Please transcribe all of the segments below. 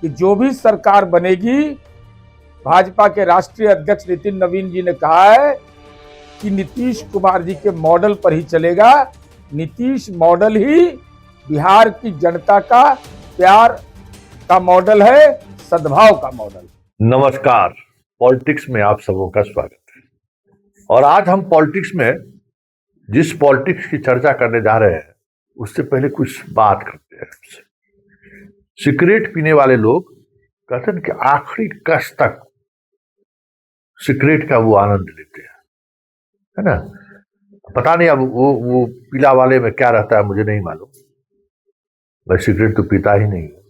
कि जो भी सरकार बनेगी, भाजपा के राष्ट्रीय अध्यक्ष नितिन नवीन जी ने कहा है कि नीतीश कुमार जी के मॉडल पर ही चलेगा। नीतीश मॉडल ही बिहार की जनता का प्यार का मॉडल है, सद्भाव का मॉडल। नमस्कार, पॉलिटिक्स में आप सबों का स्वागत है। और आज हम पॉलिटिक्स में जिस पॉलिटिक्स की चर्चा करने जा रहे हैं उससे पहले कुछ बात करते हैं। सिगरेट पीने वाले लोग कहते हैं कि आखिरी कश तक सिगरेट का वो आनंद लेते हैं, है ना। पता नहीं अब वो पीला वाले में क्या रहता है, मुझे नहीं मालूम। मैं सिगरेट तो पीता ही नहीं हूँ,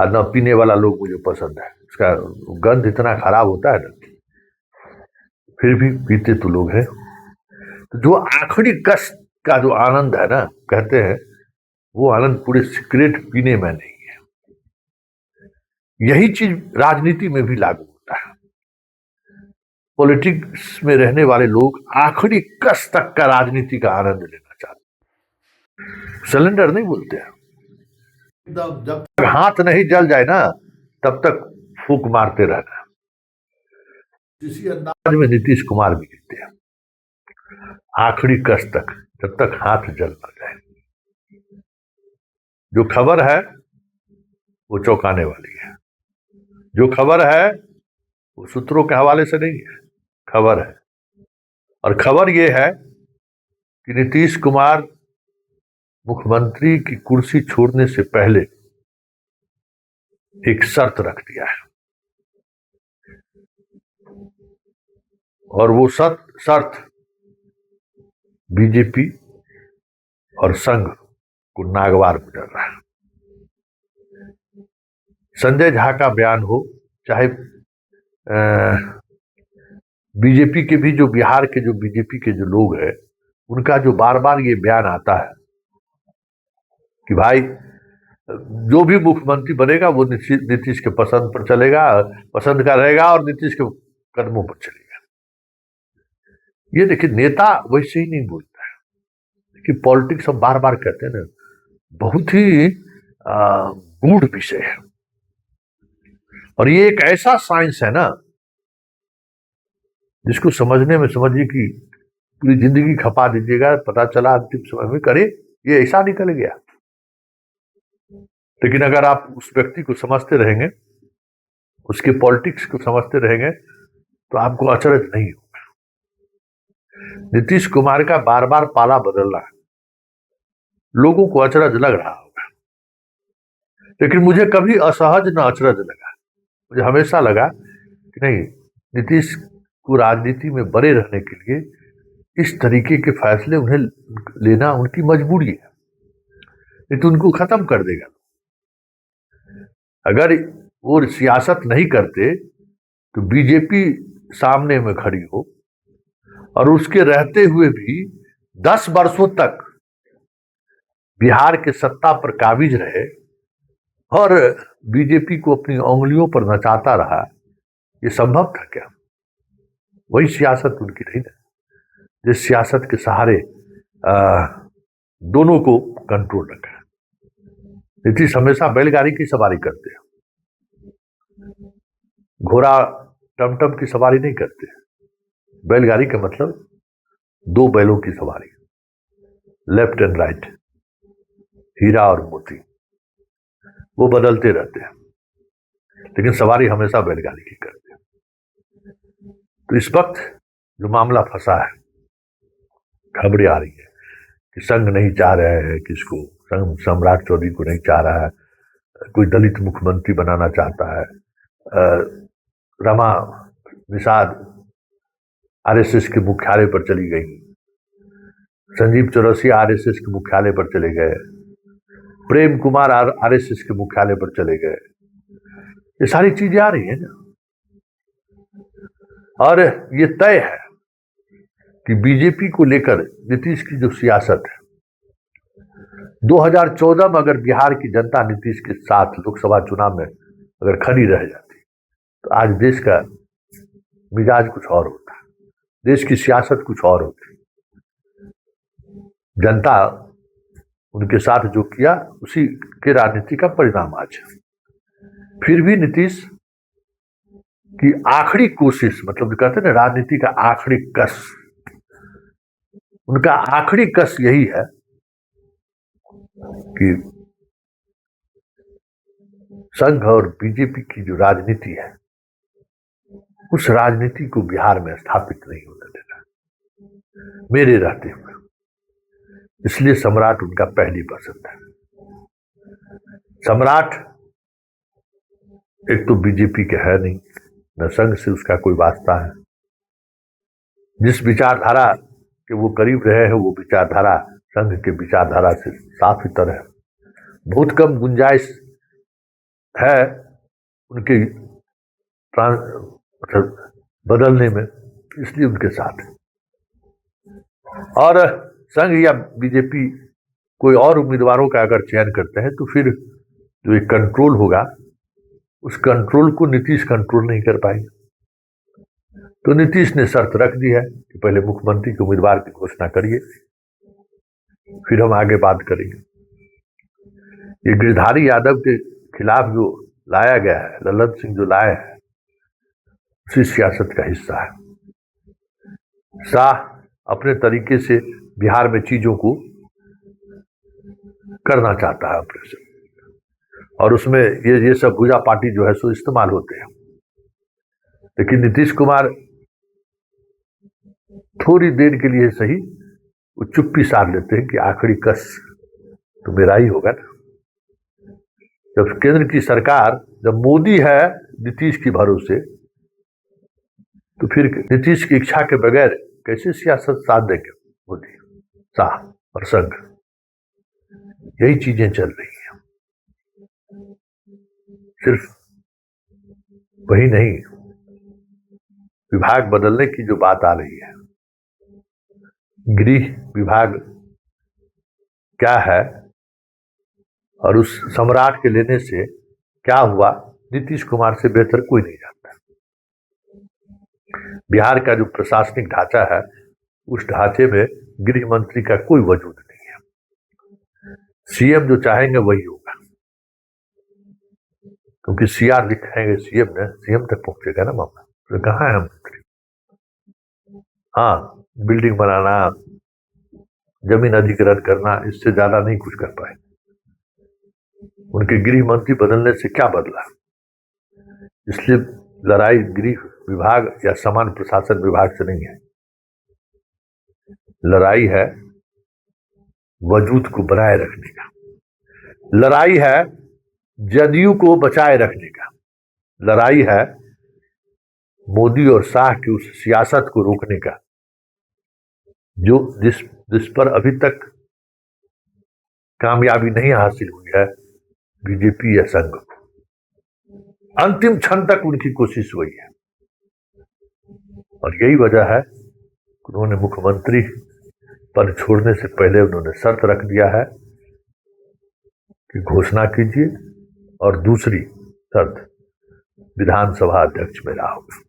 न पीने वाला लोग मुझे पसंद है। उसका गंध इतना खराब होता है ना, फिर भी पीते तो लोग हैं। तो जो आखिरी कश का जो आनंद है ना, कहते हैं वो आनंद पूरे सिगरेट पीने में नहीं है। यही चीज राजनीति में भी लागू होता है। पॉलिटिक्स में रहने वाले लोग आखिरी कश तक का राजनीति का आनंद लेना चाहते हैं। सिलेंडर नहीं बोलते हैं, जब तक हाथ नहीं जल जाए ना तब तक फूंक मारते रहना। इसी अंदाज में नीतीश कुमार भी कहते हैं, आखिरी कश तक, जब तक हाथ जल न जाए। जो खबर है वो चौंकाने वाली है। जो खबर है वो सूत्रों के हवाले से नहीं है, खबर है। और खबर ये है कि नीतीश कुमार मुख्यमंत्री की कुर्सी छोड़ने से पहले एक शर्त रख दिया है, और वो शर्त बीजेपी और संघ को नागवार गुजर रहा है। संजय झा का बयान हो, चाहे बीजेपी के भी, जो बिहार के जो बीजेपी के जो लोग हैं उनका जो बार बार ये बयान आता है कि भाई जो भी मुख्यमंत्री बनेगा वो नीतीश के पसंद पर चलेगा, पसंद का रहेगा और नीतीश के कदमों पर चलेगा। ये देखिए, नेता वैसे ही नहीं बोलता है कि पॉलिटिक्स हम बार बार कहते हैं ना, बहुत ही गूढ़ विषय है। और ये एक ऐसा साइंस है ना जिसको समझने में, समझिए कि पूरी जिंदगी खपा दीजिएगा, पता चला अंतिम समय में करे ये ऐसा निकल गया। लेकिन अगर आप उस व्यक्ति को समझते रहेंगे, उसके पॉलिटिक्स को समझते रहेंगे, तो आपको अचरज नहीं होगा। नीतीश कुमार का बार बार पाला बदल रहा है, लोगों को अचरज लग रहा होगा, लेकिन मुझे कभी असहज न अचरज लगा। मुझे हमेशा लगा कि नहीं, नीतीश को राजनीति में बने रहने के लिए इस तरीके के फैसले उन्हें लेना उनकी मजबूरी है, नहीं तो उनको खत्म कर देगा। अगर वो सियासत नहीं करते तो बीजेपी सामने में खड़ी हो और उसके रहते हुए भी 10 वर्षों तक बिहार के सत्ता पर काबिज रहे और बीजेपी को अपनी उंगलियों पर नचाता रहा, ये संभव था क्या? वही सियासत उनकी रही ना, जिस सियासत के सहारे दोनों को कंट्रोल रखा। नीतीश हमेशा बैलगाड़ी की सवारी करते हैं, घोड़ा टमटम की सवारी नहीं करते। बैलगाड़ी का मतलब 2 बैलों की सवारी, लेफ्ट एंड राइट, हीरा और मोती, वो बदलते रहते हैं, लेकिन सवारी हमेशा बैलगाड़ी की करते हैं। तो इस वक्त जो मामला फंसा है, खबरें आ रही है कि संघ नहीं चाह रहे हैं किसको, संघ सम्राट चौधरी को नहीं चाह रहा है, कोई दलित मुख्यमंत्री बनाना चाहता है। रमा निषाद आरएसएस के मुख्यालय पर चली गई, संजीव चौरसिया आरएसएस के मुख्यालय पर चले गए, प्रेम कुमार आरएसएस के मुख्यालय पर चले गए। ये सारी चीजें आ रही है ना, और ये तय है कि बीजेपी को लेकर नीतीश की जो सियासत है, 2014 में अगर बिहार की जनता नीतीश के साथ लोकसभा चुनाव में अगर खड़ी रह जाती तो आज देश का मिजाज कुछ और होता, देश की सियासत कुछ और होती। जनता उनके साथ जो किया उसी के राजनीति का परिणाम आज है। फिर भी नीतीश की आखिरी कोशिश, मतलब कहते हैं ना राजनीति का आखिरी कस, उनका आखिरी कस यही है कि संघ और बीजेपी की जो राजनीति है उस राजनीति को बिहार में स्थापित नहीं होने देना मेरे रहते हुए। इसलिए सम्राट उनका पहली पसंद है। सम्राट एक तो बीजेपी के है नहीं, न संघ से उसका कोई वास्ता है। जिस विचारधारा के वो करीब रहे हैं वो विचारधारा संघ के विचारधारा से साफ ही तरह है। बहुत कम गुंजाइश है उनके मतलब बदलने में, इसलिए उनके साथ है। और संघ या बीजेपी कोई और उम्मीदवारों का अगर चयन करते हैं तो फिर जो एक कंट्रोल होगा उस कंट्रोल को नीतीश कंट्रोल नहीं कर पाएंगे। तो नीतीश ने शर्त रख दी है कि पहले मुख्यमंत्री के उम्मीदवार की घोषणा करिए, फिर हम आगे बात करेंगे। ये गिरधारी यादव के खिलाफ जो लाया गया है, ललन सिंह जो लाए हैं, उसी सियासत का हिस्सा है। शाह अपने तरीके से बिहार में चीजों को करना चाहता है ऑपरेशन, और उसमें ये सब पूजा पार्टी जो है सो इस्तेमाल होते हैं। लेकिन नीतीश कुमार थोड़ी देर के लिए सही वो चुप्पी साध लेते हैं कि आखिरी कस तो मेरा ही होगा ना। जब केंद्र की सरकार, जब मोदी है नीतीश की भरोसे, तो फिर नीतीश की इच्छा के बगैर कैसे सियासत साध देंगे मोदी, शाह और संघ। यही चीजें चल रही हैं। सिर्फ वही नहीं, विभाग बदलने की जो बात आ रही है, गृह विभाग क्या है और उस सम्राट के लेने से क्या हुआ, नीतीश कुमार से बेहतर कोई नहीं जानता। बिहार का जो प्रशासनिक ढांचा है उस ढांचे में गृह मंत्री का कोई वजूद नहीं है। सीएम जो चाहेंगे वही होगा, क्योंकि सीआर लिखेंगे सीएम ने, सीएम तक पहुंचेगा ना मामला। तो कहाँ है मंत्री? हाँ, बिल्डिंग बनाना, जमीन अधिग्रहण करना, इससे ज्यादा नहीं कुछ कर पाए। उनके गृह मंत्री बदलने से क्या बदला? इसलिए लड़ाई गृह विभाग या सामान्य प्रशासन विभाग से नहीं है, लड़ाई है वजूद को बनाए रखने का, लड़ाई है जदयू को बचाए रखने का, लड़ाई है मोदी और शाह की उस सियासत को रोकने का जो जिस पर अभी तक कामयाबी नहीं हासिल हुई है बीजेपी या संघ को। अंतिम क्षण तक उनकी कोशिश हुई है, और यही वजह है उन्होंने मुख्यमंत्री पद छोड़ने से पहले उन्होंने शर्त रख दिया है कि घोषणा कीजिए, और दूसरी शर्त विधानसभा अध्यक्ष मेरा होगा।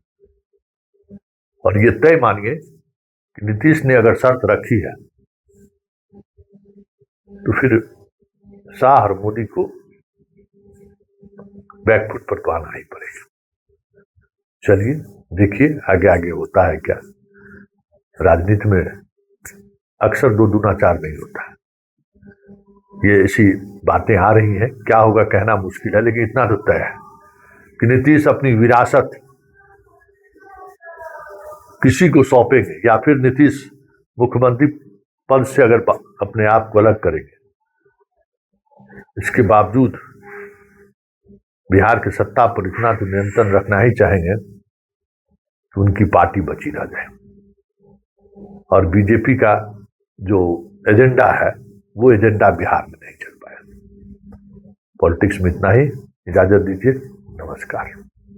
और ये तय मानिए कि नीतीश ने अगर शर्त रखी है तो फिर शाह और मोदी को बैकफुट पर तो आना ही पड़ेगा। चलिए देखिए आगे आगे होता है क्या। राजनीति में अक्सर दो दूना चार नहीं होता है। ये ऐसी बातें आ रही हैं, क्या होगा कहना मुश्किल है, लेकिन इतना तो तय है कि नीतीश अपनी विरासत किसी को सौंपेंगे, या फिर नीतीश मुख्यमंत्री पद से अगर अपने आप को अलग करेंगे। इसके बावजूद बिहार के सत्ता पर इतना तो नियंत्रण रखना ही चाहेंगे कि उनकी पार्टी बची रह जाए, और बीजेपी का जो एजेंडा है वो एजेंडा बिहार में नहीं चल पाया। पॉलिटिक्स में इतना ही, इजाजत दीजिए, नमस्कार।